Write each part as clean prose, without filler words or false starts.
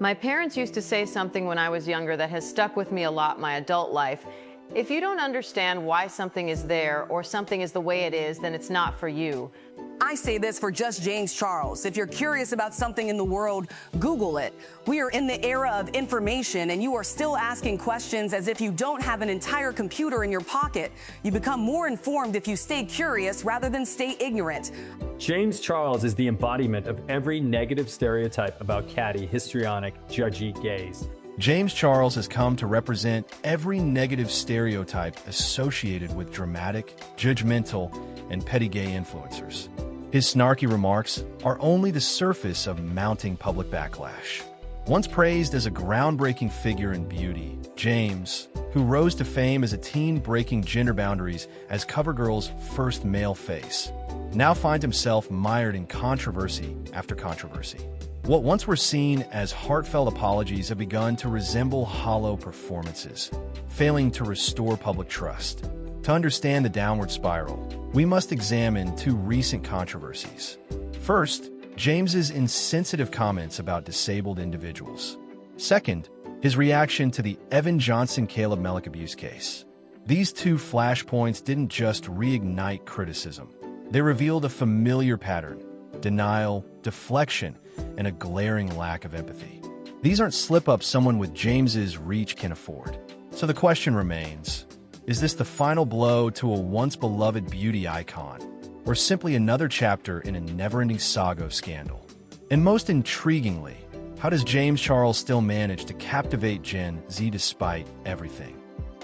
My parents used to say something when I was younger that has stuck with me a lot my adult life. If you don't understand why something is there or something is the way it is, then it's not for you. I say this for just James Charles. If you're curious about something in the world, Google it. We are in the era of information, and you are still asking questions as if you don't have an entire computer in your pocket. You become more informed if you stay curious rather than stay ignorant. James Charles is the embodiment of every negative stereotype about catty, histrionic, judgy gays. James Charles has come to represent every negative stereotype associated with dramatic, judgmental, and petty gay influencers. His snarky remarks are only the surface of mounting public backlash. Once praised as a groundbreaking figure in beauty, James, who rose to fame as a teen breaking gender boundaries as CoverGirl's first male face, now finds himself mired in controversy after controversy. What once were seen as heartfelt apologies have begun to resemble hollow performances, failing to restore public trust. To understand the downward spiral, we must examine two recent controversies. First, James's insensitive comments about disabled individuals. Second, his reaction to the Evan Johnson-Caleb Mellick abuse case. These two flashpoints didn't just reignite criticism. They revealed a familiar pattern: denial, deflection, and a glaring lack of empathy. These aren't slip-ups someone with James's reach can afford. So the question remains, is this the final blow to a once-beloved beauty icon, or simply another chapter in a never-ending saga of scandal? And most intriguingly, how does James Charles still manage to captivate Gen Z despite everything?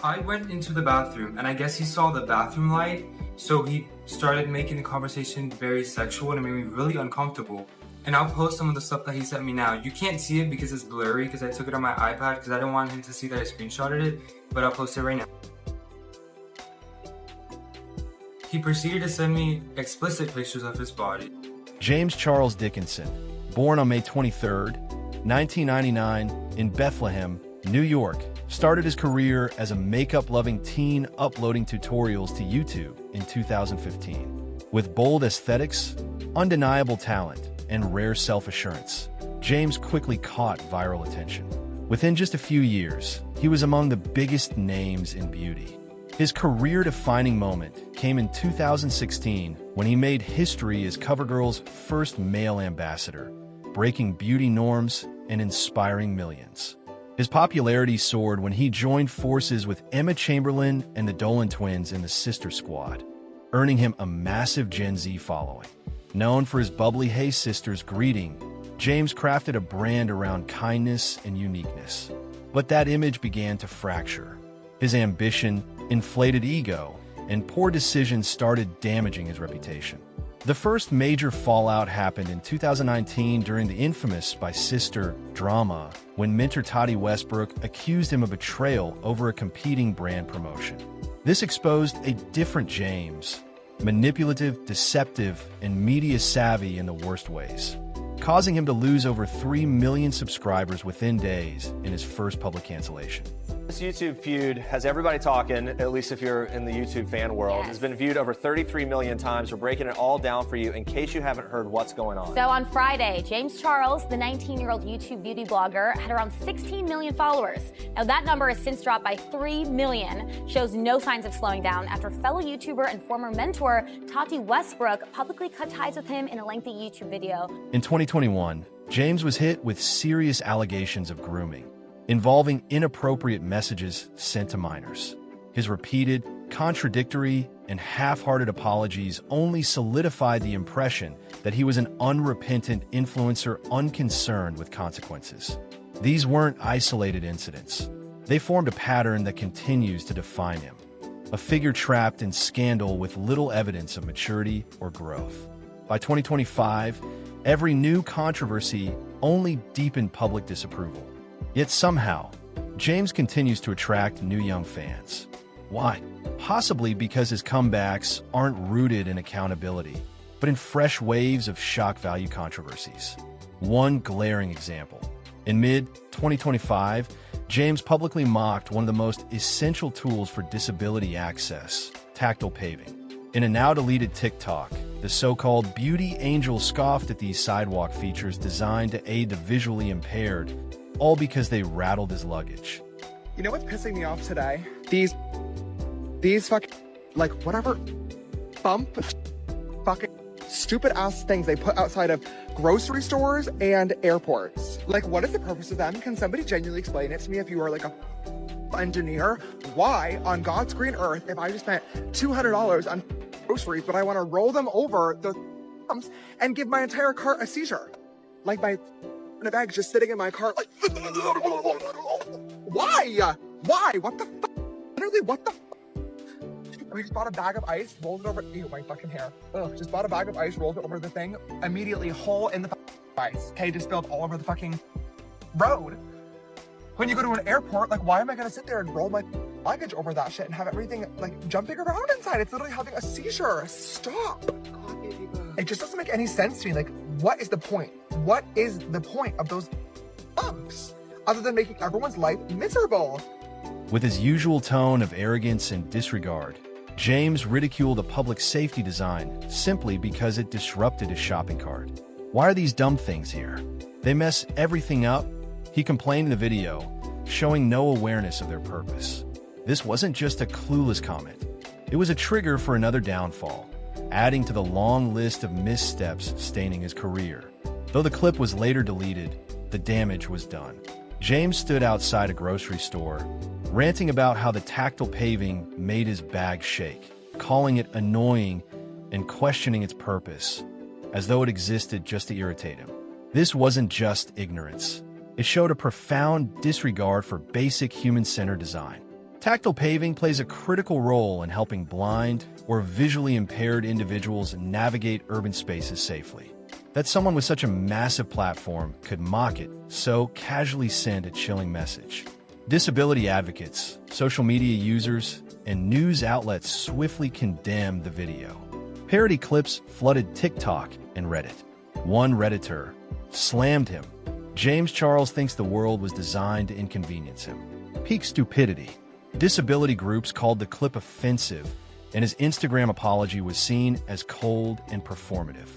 I went into the bathroom, and I guess he saw the bathroom light, so he started making the conversation very sexual, and it made me really uncomfortable. And I'll post some of the stuff that he sent me now. You can't see it because it's blurry, because I took it on my iPad, because I didn't want him to see that I screenshotted it, but I'll post it right now. He proceeded to send me explicit pictures of his body. James Charles Dickinson, born on May 23, 1999, in Bethlehem, New York, started his career as a makeup-loving teen uploading tutorials to YouTube in 2015. With bold aesthetics, undeniable talent, and rare self-assurance, James quickly caught viral attention. Within just a few years, he was among the biggest names in beauty. His career-defining moment came in 2016 when he made history as CoverGirl's first male ambassador, breaking beauty norms and inspiring millions. His popularity soared when he joined forces with Emma Chamberlain and the Dolan twins in the Sister Squad, earning him a massive Gen Z following. Known for his bubbly "Hey Sisters" greeting, James crafted a brand around kindness and uniqueness. But that image began to fracture. His ambition, inflated ego, and poor decisions started damaging his reputation. The first major fallout happened in 2019 during the infamous By Sister drama, when mentor Tati Westbrook accused him of betrayal over a competing brand promotion. This exposed a different James, manipulative, deceptive, and media savvy in the worst ways, causing him to lose over 3 million subscribers within days in his first public cancellation. This YouTube feud has everybody talking, at least if you're in the YouTube fan world. Yes. It's been viewed over 33 million times. We're breaking it all down for you in case you haven't heard what's going on. So on Friday, James Charles, the 19-year-old YouTube beauty blogger, had around 16 million followers. Now that number has since dropped by 3 million, shows no signs of slowing down after fellow YouTuber and former mentor Tati Westbrook publicly cut ties with him in a lengthy YouTube video. In 2021, James was hit with serious allegations of grooming, involving inappropriate messages sent to minors. His repeated, contradictory, and half-hearted apologies only solidified the impression that he was an unrepentant influencer unconcerned with consequences. These weren't isolated incidents. They formed a pattern that continues to define him, a figure trapped in scandal with little evidence of maturity or growth. By 2025, every new controversy only deepened public disapproval. Yet somehow, James continues to attract new young fans. Why? Possibly because his comebacks aren't rooted in accountability, but in fresh waves of shock value controversies. One glaring example. In mid-2025, James publicly mocked one of the most essential tools for disability access, tactile paving. In a now-deleted TikTok, the so-called Beauty Angel scoffed at these sidewalk features designed to aid the visually impaired, all because they rattled his luggage. You know what's pissing me off today? These fucking, like, whatever bump fucking stupid ass things they put outside of grocery stores and airports. Like, what is the purpose of them? Can somebody genuinely explain it to me if you are like a engineer? Why on God's green earth, if I just spent $200 on groceries, but I want to roll them over the bumps and give my entire cart a seizure? Like my bag's just sitting in my cart like, why? Why? What the fuck? Literally, what the fuck? We just bought a bag of ice, rolled it over, ew, my fucking hair. Ugh, just bought a bag of ice, rolled it over the thing, immediately hole in the ice. Okay, just spilled all over the fucking road. When you go to an airport, like, why am I gonna sit there and roll my luggage over that shit and have everything, like, jumping around inside? It's literally having a seizure. Stop. It just doesn't make any sense to me. Like, what is the point? What is the point of those bumps? Other than making everyone's life miserable. With his usual tone of arrogance and disregard, James ridiculed a public safety design simply because it disrupted his shopping cart. Why are these dumb things here? They mess everything up. He complained in the video, showing no awareness of their purpose. This wasn't just a clueless comment. It was a trigger for another downfall, adding to the long list of missteps staining his career. Though the clip was later deleted, the damage was done. James stood outside a grocery store, ranting about how the tactile paving made his bag shake, calling it annoying and questioning its purpose, as though it existed just to irritate him. This wasn't just ignorance. It showed a profound disregard for basic human-centered design. Tactile paving plays a critical role in helping blind or visually impaired individuals navigate urban spaces safely. That someone with such a massive platform could mock it so casually sent a chilling message. Disability advocates, social media users, and news outlets swiftly condemned the video. Parody clips flooded TikTok and Reddit. One Redditor slammed him. James Charles thinks the world was designed to inconvenience him. Peak stupidity. Disability groups called the clip offensive, and his Instagram apology was seen as cold and performative.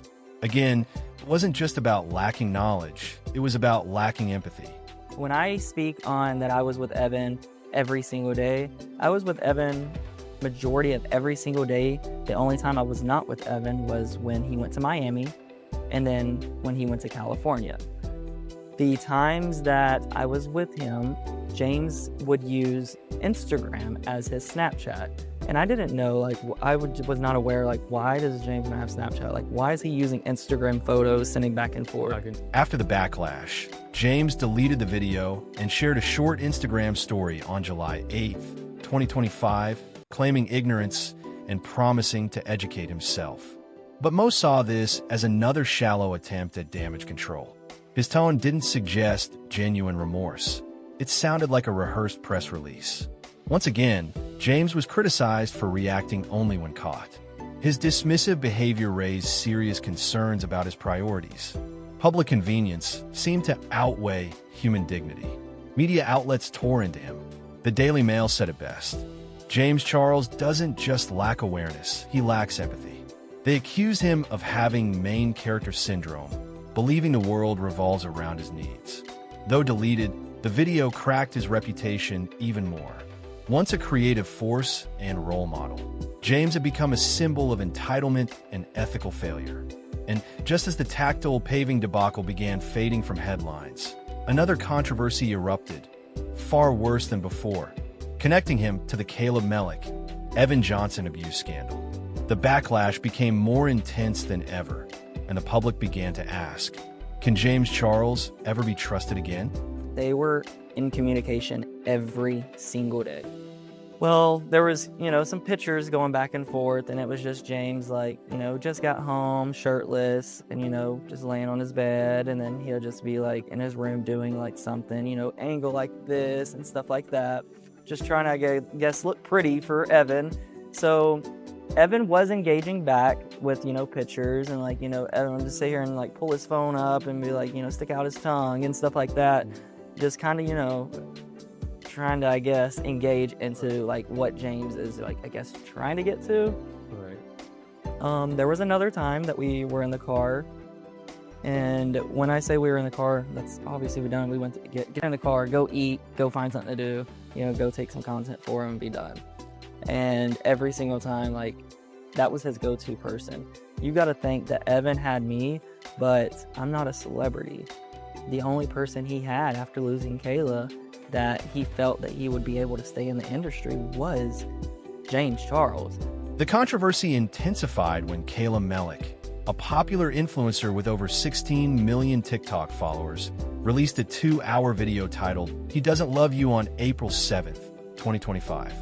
Again, it wasn't just about lacking knowledge, it was about lacking empathy. When I speak on that I was with Evan every single day, I was with Evan majority of every single day. The only time I was not with Evan was when he went to Miami and then when he went to California. The times that I was with him, James would use Instagram as his Snapchat. And I didn't know, like, I was not aware, like, why does James not have Snapchat? Like, why is he using Instagram photos, sending back and forth? After the backlash, James deleted the video and shared a short Instagram story on July 8th, 2025, claiming ignorance and promising to educate himself. But most saw this as another shallow attempt at damage control. His tone didn't suggest genuine remorse. It sounded like a rehearsed press release. Once again, James was criticized for reacting only when caught. His dismissive behavior raised serious concerns about his priorities. Public convenience seemed to outweigh human dignity. Media outlets tore into him. The Daily Mail said it best. James Charles doesn't just lack awareness, he lacks empathy. They accused him of having main character syndrome, believing the world revolves around his needs. Though deleted, the video cracked his reputation even more. Once a creative force and role model, James had become a symbol of entitlement and ethical failure. And just as the tactile paving debacle began fading from headlines, another controversy erupted, far worse than before, connecting him to the Caleb Mellick, Evan Johnson abuse scandal. The backlash became more intense than ever, and the public began to ask, can James Charles ever be trusted again? They were in communication every single day. Well, there was, some pictures going back and forth, and it was just James, just got home, shirtless, and, just laying on his bed, and then he'll just be, in his room doing, something, angle like this and stuff like that. Just trying to, I guess, look pretty for Evan. So Evan was engaging back with, pictures, and, Evan would just sit here and, pull his phone up and be stick out his tongue and stuff like that. Just kind of, trying to, I guess, engage into, what James is, trying to get to. Right. There was another time that we were in the car, And when I say we were in the car, that's obviously we're done. We went to get in the car, go eat, go find something to do, you know, go take some content for him and be done. And every single time, like, that was his go-to person. You got to think that Evan had me, but I'm not a celebrity. The only person he had after losing Kayla that he felt that he would be able to stay in the industry was James Charles. The controversy intensified when Kayla Mellick, a popular influencer with over 16 million TikTok followers, released a 2-hour video titled, "He Doesn't Love You" on April 7th, 2025.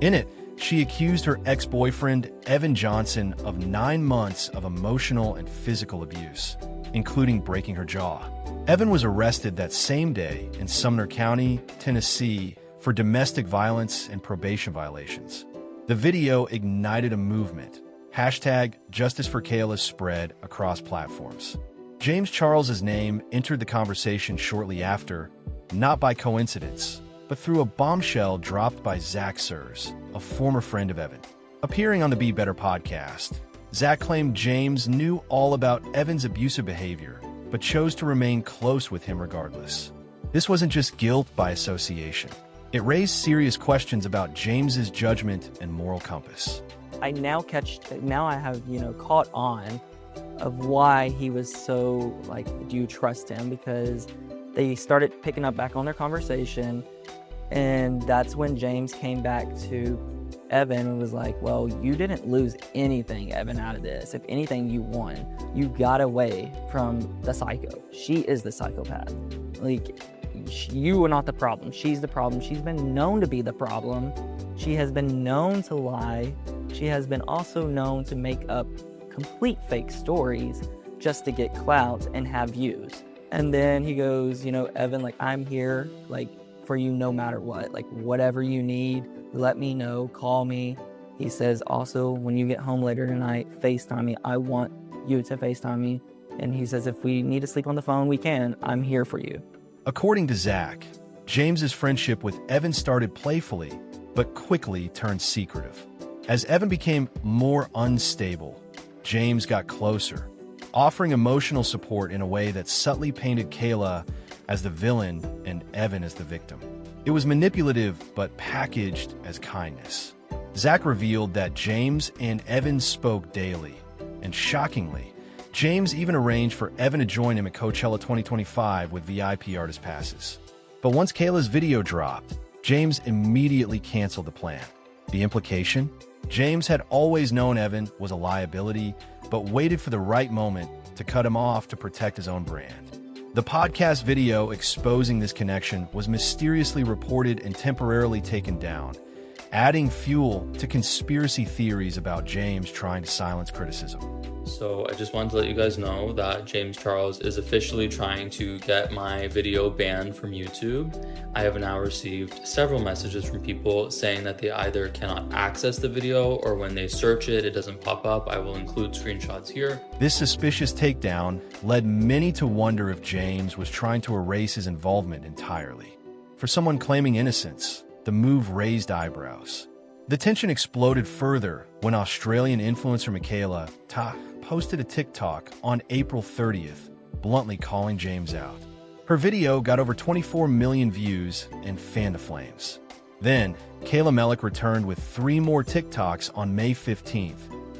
In it, she accused her ex-boyfriend, Evan Johnson, of 9 months of emotional and physical abuse, including breaking her jaw. Evan was arrested that same day in Sumner County, Tennessee, for domestic violence and probation violations. The video ignited a movement. #JusticeForKayla spread across platforms. James Charles's name entered the conversation shortly after, not by coincidence, but through a bombshell dropped by Zach Sears, a former friend of Evan. Appearing on the Be Better podcast, Zach claimed James knew all about Evan's abusive behavior, but chose to remain close with him regardless. This wasn't just guilt by association. It raised serious questions about James's judgment and moral compass. I now I have, you know, caught on of why he was so, like, do you trust him? Because they started picking up back on their conversation, and that's when James came back to Evan and was like, well, you didn't lose anything, Evan, out of this. If anything, you won. You got away from the psycho. She is the psychopath. Like, you are not the problem. She's the problem. She's been known to be the problem. She has been known to lie. She has been also known to make up complete fake stories just to get clout and have views. And then he goes, you know, Evan, like, I'm here, like, for you no matter what. Like, whatever you need, let me know, call me. He says, also, when you get home later tonight, FaceTime me. I want you to FaceTime me. And he says, if we need to sleep on the phone, we can. I'm here for you. According to Zach, James's friendship with Evan started playfully, but quickly turned secretive. As Evan became more unstable, James got closer, offering emotional support in a way that subtly painted Kayla as the villain and Evan as the victim. It was manipulative, but packaged as kindness. Zach revealed that James and Evan spoke daily, and shockingly, James even arranged for Evan to join him at Coachella 2025 with VIP artist passes. But once Kayla's video dropped, James immediately canceled the plan. The implication? James had always known Evan was a liability, but waited for the right moment to cut him off to protect his own brand. The podcast video exposing this connection was mysteriously reported and temporarily taken down, adding fuel to conspiracy theories about James trying to silence criticism. So I just wanted to let you guys know that James Charles is officially trying to get my video banned from YouTube. I have now received several messages from people saying that they either cannot access the video or when they search it, it doesn't pop up. I will include screenshots here. This suspicious takedown led many to wonder if James was trying to erase his involvement entirely. For someone claiming innocence, the move raised eyebrows. The tension exploded further when Australian influencer Michaela posted a TikTok on April 30th, bluntly calling James out. Her video got over 24 million views and fanned the flames. Then, Kayla Mellick returned with 3 more TikToks on May 15th,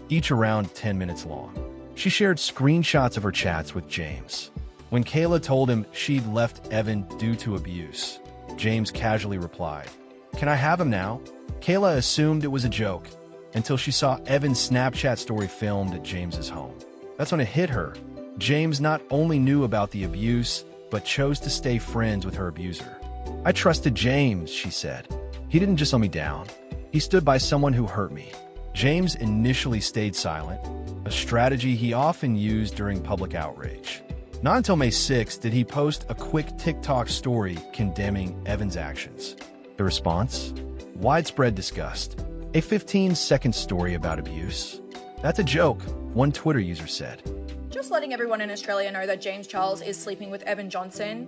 each around 10 minutes long. She shared screenshots of her chats with James. When Kayla told him she'd left Evan due to abuse, James casually replied, "Can I have him now?" Kayla assumed it was a joke until she saw Evan's Snapchat story filmed at James's home. That's when it hit her. James not only knew about the abuse, but chose to stay friends with her abuser. "I trusted James," she said. "He didn't just let me down. He stood by someone who hurt me." James initially stayed silent, a strategy he often used during public outrage. Not until May 6th did he post a quick TikTok story condemning Evan's actions. The response? Widespread disgust. A 15-second story about abuse. "That's a joke," one Twitter user said. Just letting everyone in Australia know that James Charles is sleeping with Evan Johnson,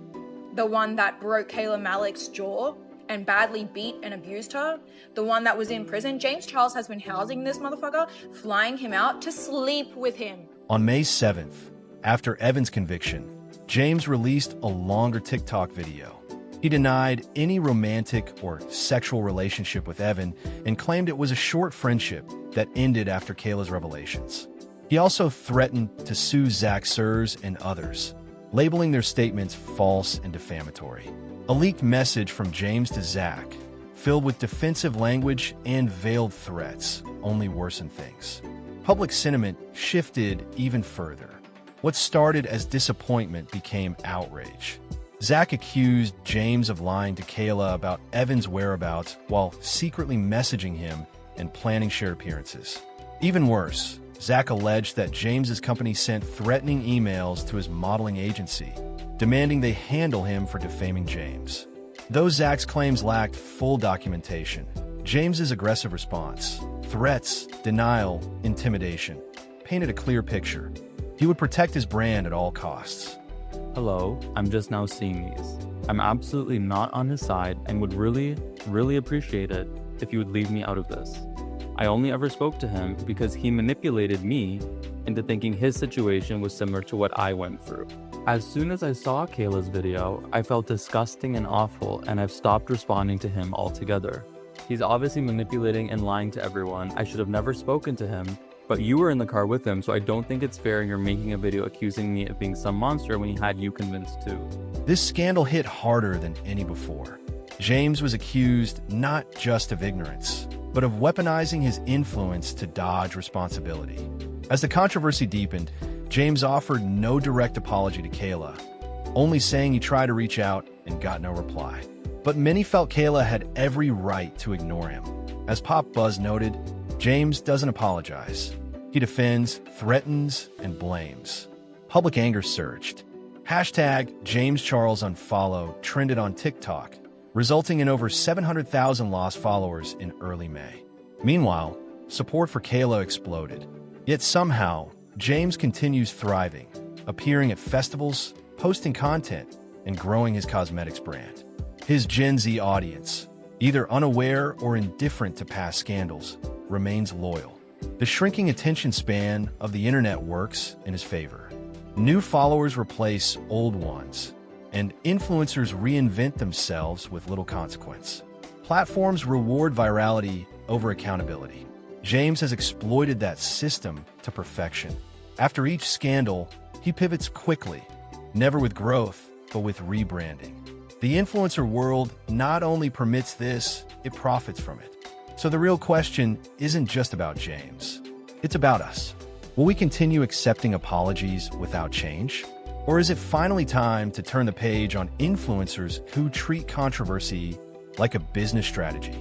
the one that broke Kayla Mellick's jaw and badly beat and abused her, the one that was in prison. James Charles has been housing this motherfucker, flying him out to sleep with him. On May 7th, After Evan's conviction, James released a longer TikTok video. He denied any romantic or sexual relationship with Evan and claimed it was a short friendship that ended after Kayla's revelations. He also threatened to sue Zach Sears and others, labeling their statements false and defamatory. A leaked message from James to Zach, filled with defensive language and veiled threats, only worsened things. Public sentiment shifted even further. What started as disappointment became outrage. Zach accused James of lying to Kayla about Evan's whereabouts while secretly messaging him and planning shared appearances. Even worse, Zach alleged that James's company sent threatening emails to his modeling agency, demanding they handle him for defaming James. Though Zach's claims lacked full documentation, James's aggressive response, threats, denial, intimidation, painted a clear picture. He would protect his brand at all costs. Hello, I'm just now seeing these. I'm absolutely not on his side and would really, really appreciate it if you would leave me out of this. I only ever spoke to him because he manipulated me into thinking his situation was similar to what I went through. As soon as I saw Kayla's video, I felt disgusting and awful, and I've stopped responding to him altogether. He's obviously manipulating and lying to everyone. I should have never spoken to him, but you were in the car with him, so I don't think it's fair you're making a video accusing me of being some monster when he had you convinced too. This scandal hit harder than any before. James was accused not just of ignorance, but of weaponizing his influence to dodge responsibility. As the controversy deepened, James offered no direct apology to Kayla, only saying he tried to reach out and got no reply. But many felt Kayla had every right to ignore him. As Pop Buzz noted, James doesn't apologize. He defends, threatens, and blames. Public anger surged. Hashtag JamesCharlesUnfollow trended on TikTok, resulting in over 700,000 lost followers in early May. Meanwhile, support for Kayla exploded. Yet somehow, James continues thriving, appearing at festivals, posting content, and growing his cosmetics brand. His Gen Z audience, either unaware or indifferent to past scandals, remains loyal. The shrinking attention span of the internet works in his favor. New followers replace old ones, and influencers reinvent themselves with little consequence. Platforms reward virality over accountability. James has exploited that system to perfection. After each scandal, he pivots quickly, never with growth, but with rebranding. The influencer world not only permits this, it profits from it. So the real question isn't just about James. It's about us. Will we continue accepting apologies without change? Or is it finally time to turn the page on influencers who treat controversy like a business strategy?